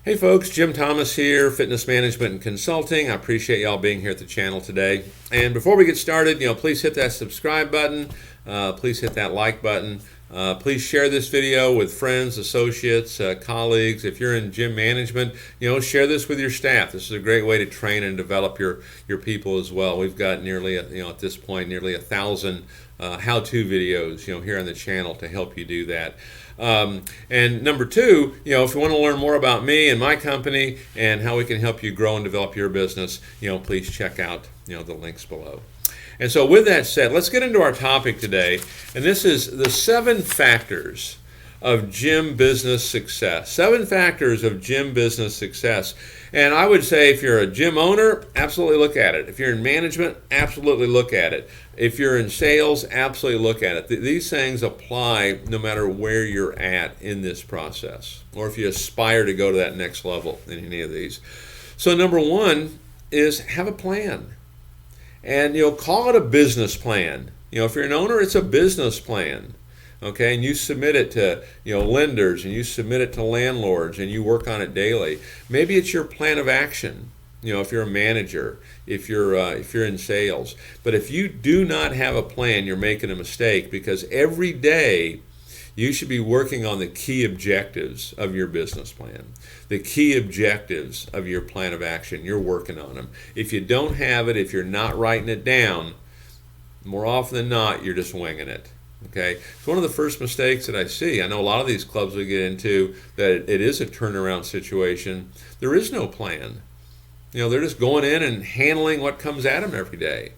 Hey folks, Jim Thomas here, Fitness Management and Consulting. I appreciate y'all being here at the channel today. And before we get started, please hit that subscribe button. Please hit that like button. Please share this video with friends, associates, colleagues. If you're in gym management, share this with your staff. This is a great way to train and develop your people as well. We've got nearly, at this point, nearly 1,000 how-to videos, here on the channel to help you do that. And number two, if you want to learn more about me and my company and how we can help you grow and develop your business, please check out, the links below. And so with that said, let's get into our topic today. And this is the 7 factors of gym business success. 7 factors of gym business success. And I would say if you're a gym owner, absolutely look at it. If you're in management, absolutely look at it. If you're in sales, absolutely look at it. These things apply no matter where you're at in this process, or if you aspire to go to that next level in any of these. So number one is have a plan. And call it a business plan. If you're an owner, it's a business plan. Okay, and you submit it to lenders, and you submit it to landlords, and you work on it daily. Maybe it's your plan of action. If you're a manager, if you're in sales. But if you do not have a plan, you're making a mistake, because every day you should be working on the key objectives of your business plan. The key objectives of your plan of action, you're working on them. If you don't have it, if you're not writing it down, more often than not, you're just winging it. Okay, it's one of the first mistakes that I see. I know a lot of these clubs we get into that it is a turnaround situation. There is no plan. They're just going in and handling what comes at them every day.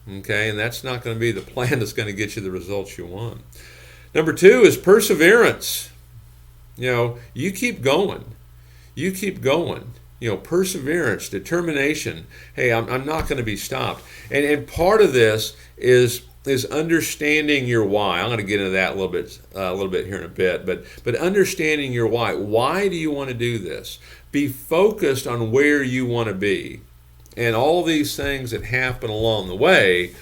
Okay, and that's not going to be the plan that's going to get you the results you want. Number 2 is perseverance. You keep going. You keep going. Perseverance, determination. Hey, I'm not going to be stopped. And part of this is understanding your why. I'm going to get into that a little bit here in a bit. But understanding your why. Why do you want to do this? Be focused on where you want to be. And all these things that happen along the way,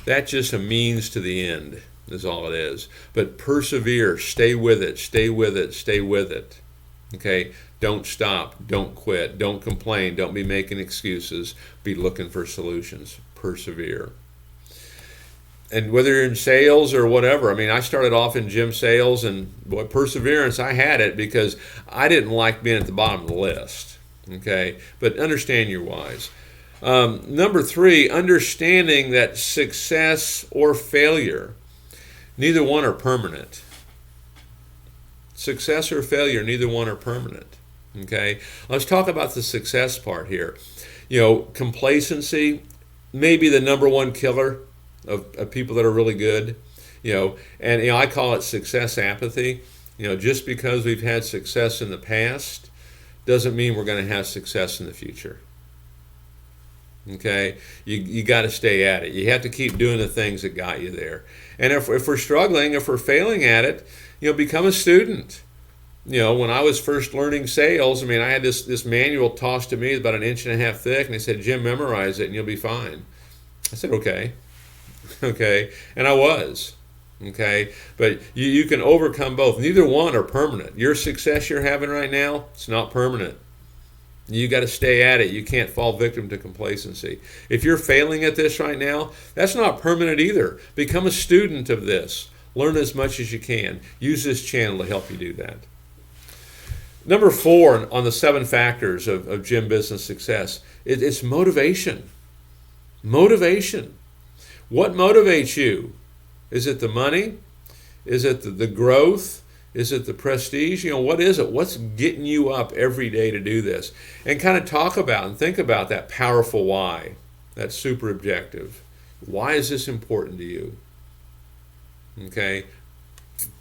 that's just a means to the end, is all it is. But persevere, stay with it, stay with it, stay with it. Okay? Don't stop, don't quit, don't complain, don't be making excuses, be looking for solutions. Persevere. And whether you're in sales or whatever, I started off in gym sales, and boy, perseverance, I had it because I didn't like being at the bottom of the list. Okay? But understand your whys. Number 3, understanding that success or failure, neither one are permanent. Success or failure, neither one are permanent. Okay? Let's talk about the success part here. Complacency may be the number one killer of people that are really good. And I call it success apathy. Just because we've had success in the past doesn't mean we're going to have success in the future. Okay, you got to stay at it. You have to keep doing the things that got you there. And if we're struggling, if we're failing at it, become a student. When I was first learning sales, I had this manual tossed to me about 1.5 inches thick, and they said, "Jim, memorize it and you'll be fine." I said, "Okay." Okay, and I was. Okay, but you can overcome both. Neither one are permanent. Your success you're having right now, it's not permanent. You got to stay at it. You can't fall victim to complacency. If you're failing at this right now, that's not permanent either. Become a student of this. Learn as much as you can. Use this channel to help you do that. Number 4 on the 7 factors of gym business success, it's motivation. Motivation. What motivates you? Is it the money? Is it the growth? Is it the prestige? What is it? What's getting you up every day to do this? And kind of talk about and think about that powerful why, that super objective. Why is this important to you? Okay?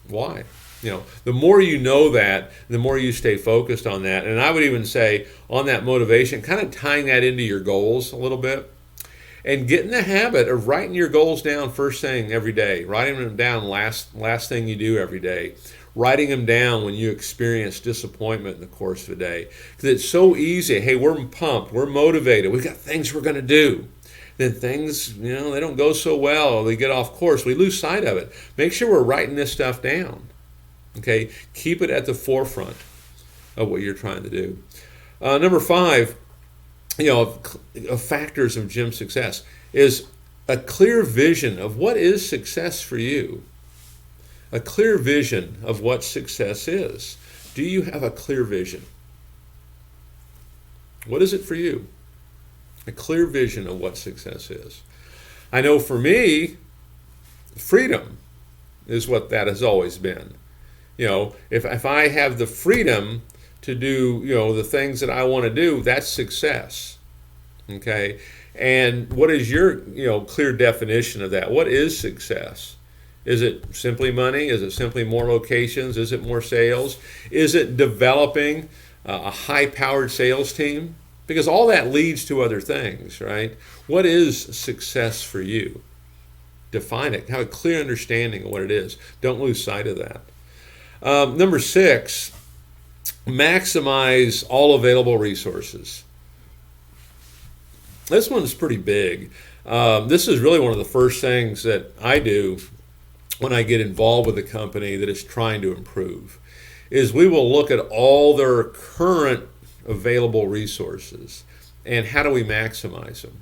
Why? The more you know that, the more you stay focused on that. And I would even say on that motivation, kind of tying that into your goals a little bit. And get in the habit of writing your goals down first thing every day. Writing them down last thing you do every day. Writing them down when you experience disappointment in the course of the day. Because it's so easy. Hey, we're pumped. We're motivated. We've got things we're going to do. Then things, they don't go so well. They get off course. We lose sight of it. Make sure we're writing this stuff down. Okay? Keep it at the forefront. of what you're trying to do. Number 5, of factors of gym success is a clear vision of what is success for you. A clear vision of what success is. Do you have a clear vision? What is it for you? A clear vision of what success is. I know for me, freedom is what that has always been. If I have the freedom to do, the things that I want to do, that's success. Okay? And what is your, clear definition of that? What is success? Is it simply money? Is it simply more locations? Is it more sales? Is it developing a high-powered sales team? Because all that leads to other things, right? What is success for you? Define it. Have a clear understanding of what it is. Don't lose sight of that. Number 6, maximize all available resources. This one's pretty big. This is really one of the first things that I do when I get involved with a company that is trying to improve, is we will look at all their current available resources and how do we maximize them.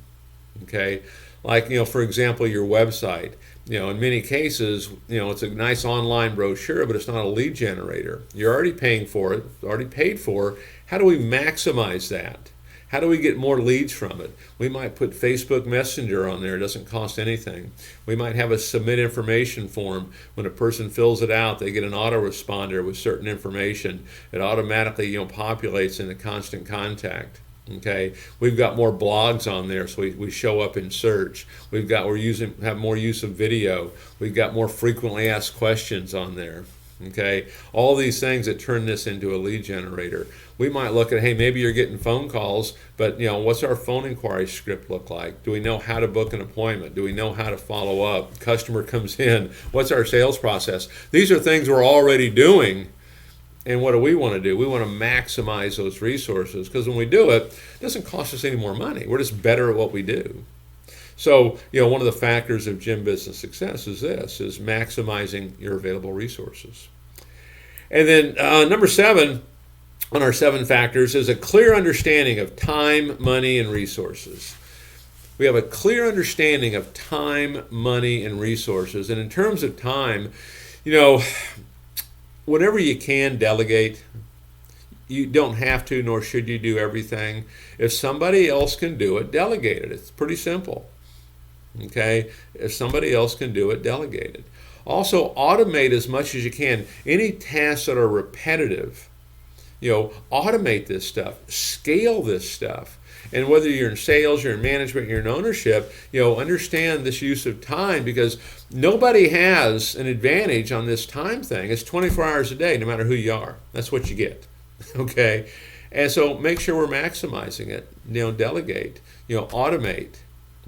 Okay, like for example, your website. In many cases, it's a nice online brochure, but it's not a lead generator. You're already paying for it, already paid for. How do we maximize that? How do we get more leads from it? We might put Facebook Messenger on there. It doesn't cost anything. We might have a submit information form. When a person fills it out, they get an autoresponder with certain information. It automatically populates into constant contact. Okay, we've got more blogs on there, so we show up in search. Have more use of video. We've got more frequently asked questions on there. Okay, all these things that turn this into a lead generator. We might look at, hey, maybe you're getting phone calls, but what's our phone inquiry script look like? Do we know how to book an appointment? Do we know how to follow up? Customer comes in. What's our sales process? These are things we're already doing. And what do we want to do? We want to maximize those resources, because when we do it, it doesn't cost us any more money. We're just better at what we do. So, one of the factors of gym business success is maximizing your available resources. And then number 7 on our 7 factors is a clear understanding of time, money, and resources. We have a clear understanding of time, money, and resources. And in terms of time, whenever you can delegate, you don't have to, nor should you do everything. If somebody else can do it, delegate it. It's pretty simple. Okay? If somebody else can do it, delegate it. Also, automate as much as you can. Any tasks that are repetitive, automate this stuff. Scale this stuff. And whether you're in sales, you're in management, you're in ownership, understand this use of time, because nobody has an advantage on this time thing. It's 24 hours a day, no matter who you are. That's what you get. Okay? And so make sure we're maximizing it. Delegate, automate.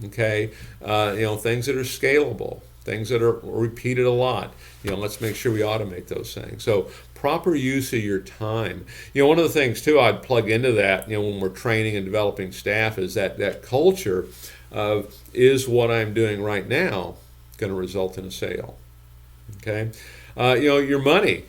Okay? Things that are scalable, things that are repeated a lot. Let's make sure we automate those things. So proper use of your time. One of the things too I'd plug into that, when we're training and developing staff, is that culture of, is what I'm doing right now going to result in a sale? Okay. Your money,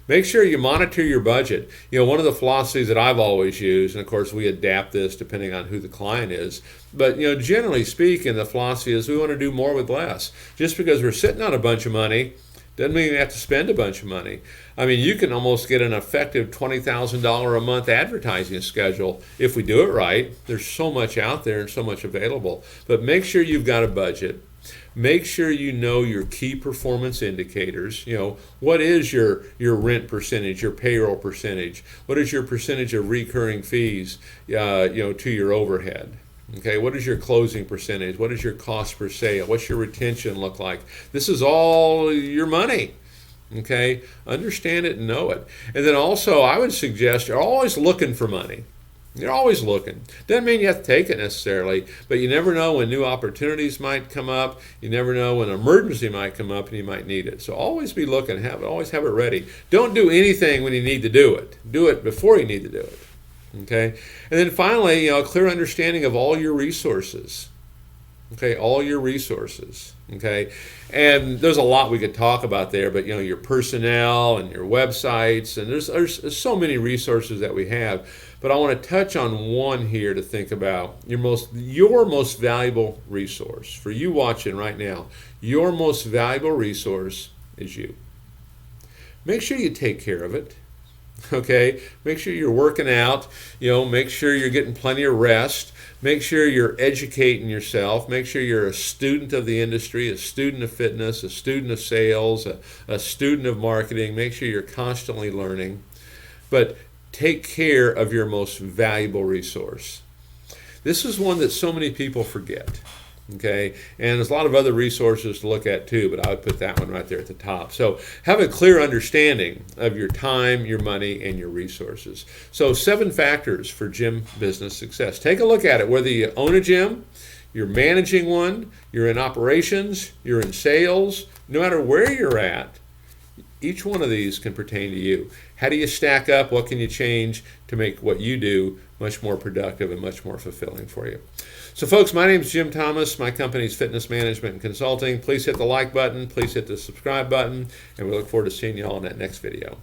make sure you monitor your budget. One of the philosophies that I've always used, and of course we adapt this depending on who the client is, but generally speaking, the philosophy is we want to do more with less. Just because we're sitting on a bunch of money doesn't mean you have to spend a bunch of money. I mean, you can almost get an effective $20,000 a month advertising schedule if we do it right. There's so much out there and so much available. But make sure you've got a budget. Make sure you know your key performance indicators. What is your rent percentage, your payroll percentage? What is your percentage of recurring fees, to your overhead? Okay, what is your closing percentage? What is your cost per sale? What's your retention look like? This is all your money. Okay, understand it and know it. And then also, I would suggest you're always looking for money. You're always looking. Doesn't mean you have to take it necessarily, but you never know when new opportunities might come up. You never know when an emergency might come up and you might need it. So always be looking. Always have it ready. Don't do anything when you need to do it. Do it before you need to do it. Okay? And then finally, a clear understanding of all your resources. Okay, all your resources. Okay, and there's a lot we could talk about there, but your personnel and your websites, and there's so many resources that we have. But I want to touch on one here to think about. Your most valuable resource for you watching right now. Your most valuable resource is you. Make sure you take care of it. Okay, make sure you're working out. Make sure you're getting plenty of rest. Make sure you're educating yourself. Make sure you're a student of the industry, a student of fitness, a student of sales, a student of marketing. Make sure you're constantly learning. But take care of your most valuable resource. This is one that so many people forget. Okay, and there's a lot of other resources to look at too, but I would put that one right there at the top. So have a clear understanding of your time, your money, and your resources. So 7 factors for gym business success. Take a look at it. Whether you own a gym, you're managing one, you're in operations, you're in sales, no matter where you're at, each one of these can pertain to you. How do you stack up? What can you change to make what you do much more productive and much more fulfilling for you? So folks, my name is Jim Thomas. My company is Fitness Management and Consulting. Please hit the like button. Please hit the subscribe button. And we look forward to seeing you all in that next video.